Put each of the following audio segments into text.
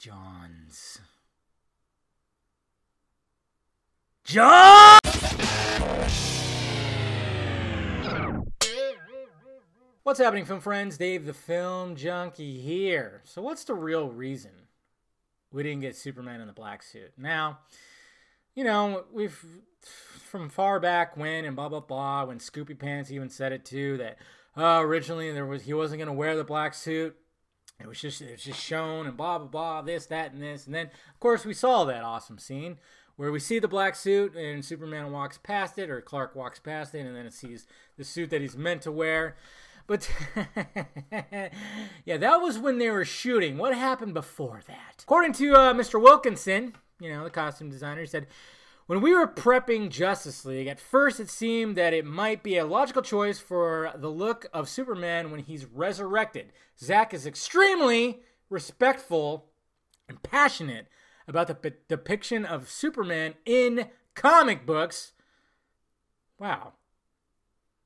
Johns. John! What's happening, film friends? Dave the Film Junkie here. So what's the real reason we didn't get Superman in the black suit? Now, you know, we've from far back when and blah blah blah, when Scoopy Pants even said it too, that originally he wasn't going to wear the black suit. It was just shown and blah blah blah, this, that, and this. And then of course we saw that awesome scene where we see the black suit and Superman walks past it, or Clark walks past it, and then it sees the suit that he's meant to wear. But, yeah, that was when they were shooting. What happened before that? According to Mr. Wilkinson, you know, the costume designer, he said, when we were prepping Justice League, at first it seemed that it might be a logical choice for the look of Superman when he's resurrected. Zack is extremely respectful and passionate about the depiction of Superman in comic books. Wow.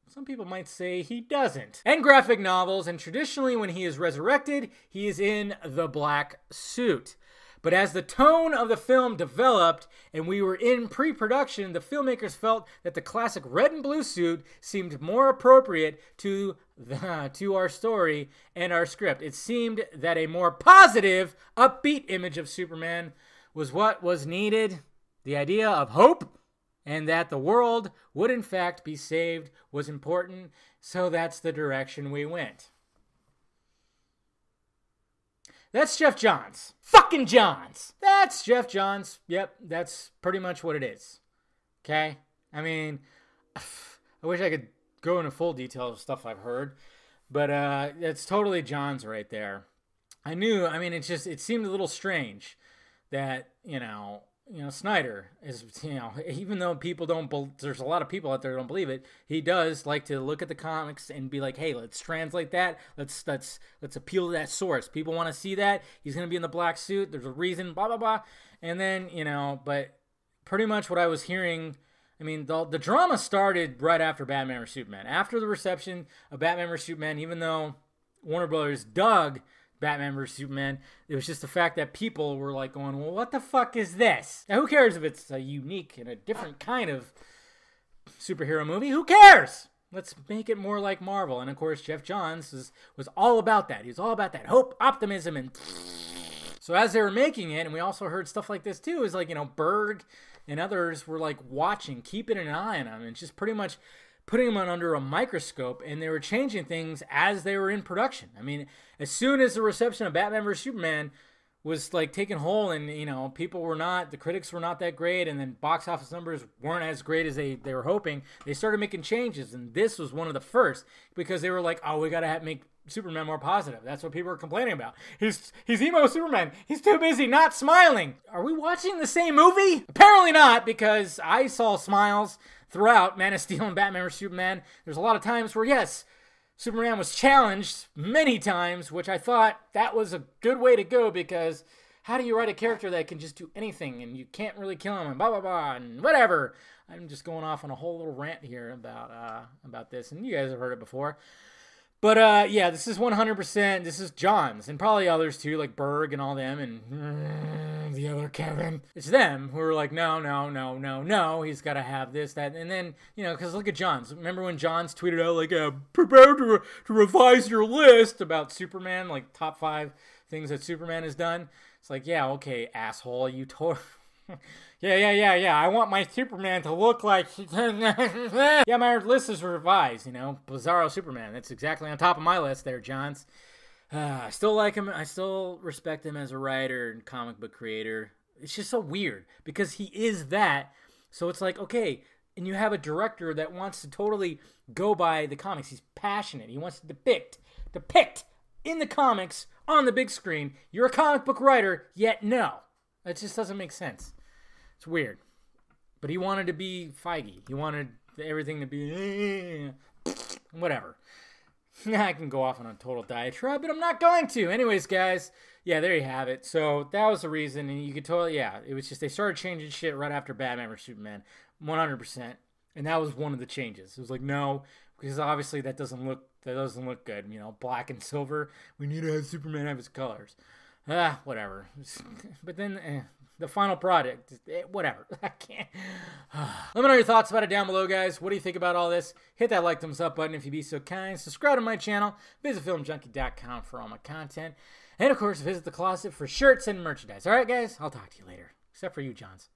Some people might say he doesn't. And graphic novels, and traditionally when he is resurrected, he is in the black suit. But as the tone of the film developed and we were in pre-production, the filmmakers felt that the classic red and blue suit seemed more appropriate to our story and our script. It seemed that a more positive, upbeat image of Superman was what was needed. The idea of hope and that the world would in fact be saved was important, so that's the direction we went. That's Geoff Johns. Fucking Johns! That's Geoff Johns. Yep, that's pretty much what it is. Okay? I mean, I wish I could go into full detail of stuff I've heard, but it's totally Johns right there. It seemed a little strange that, you know, Snyder is, even though people there's a lot of people out there who don't believe it, he does like to look at the comics and be like, hey, let's translate that. Let's appeal to that source. People want to see that. He's going to be in the black suit. There's a reason, blah, blah, blah. And then, but pretty much what I was hearing, the drama started right after Batman vs. Superman. After the reception of Batman vs. Superman, even though Warner Brothers dug Batman vs. Superman, it was just the fact that people were like going, well, what the fuck is this? Now, who cares if it's a unique and a different kind of superhero movie? Who cares? Let's make it more like Marvel. And of course, Geoff Johns was all about that. He was all about that hope, optimism, and so as they were making it, and we also heard stuff like this too, is like, Berg and others were like watching, keeping an eye on him, and just pretty much putting them under a microscope, and they were changing things as they were in production. As soon as the reception of Batman vs. Superman was like taking hold, and the critics were not that great, and then box office numbers weren't as great as they were hoping, they started making changes, and this was one of the first, because they were like, oh, we gotta make Superman more positive. That's what people were complaining about. He's emo Superman. He's too busy not smiling. Are we watching the same movie? Apparently not, because I saw smiles throughout Man of Steel and Batman vs. Superman. There's a lot of times where, yes, Superman was challenged many times, which I thought that was a good way to go, because how do you write a character that can just do anything and you can't really kill him and blah, blah, blah, and whatever. I'm just going off on a whole little rant here about this, and you guys have heard it before. But, yeah, this is 100%, this is Johns, and probably others too, like Berg and all them, and the other Kevin. It's them who are like, no, he's got to have this, that, and then, because look at Johns. Remember when Johns tweeted out, like, prepare to revise your list about Superman, like, top 5 things that Superman has done? It's like, yeah, okay, asshole, you totally... Yeah. I want my Superman to look like... Yeah, my list is revised, Bizarro Superman. That's exactly on top of my list there, Johns. I still like him. I still respect him as a writer and comic book creator. It's just so weird, because he is that. So it's like, okay, and you have a director that wants to totally go by the comics. He's passionate. He wants to depict in the comics on the big screen. You're a comic book writer, yet no. It just doesn't make sense. It's weird. But he wanted to be Feige. He wanted everything to be... whatever. I can go off on a total diatribe, but I'm not going to. Anyways, guys, yeah, there you have it. So that was the reason, and you could totally... Yeah, it was just they started changing shit right after Batman vs. Superman. 100%. And that was one of the changes. It was like, no, because obviously that doesn't look good. Black and silver. We need to have Superman have his colors. Whatever. But then the final product, whatever. I can't. Let me know your thoughts about it down below, guys. What do you think about all this? Hit that like, thumbs up button if you'd be so kind. Subscribe to my channel. Visit filmjunkie.com for all my content. And of course, visit the closet for shirts and merchandise. All right, guys? I'll talk to you later. Except for you, Johns.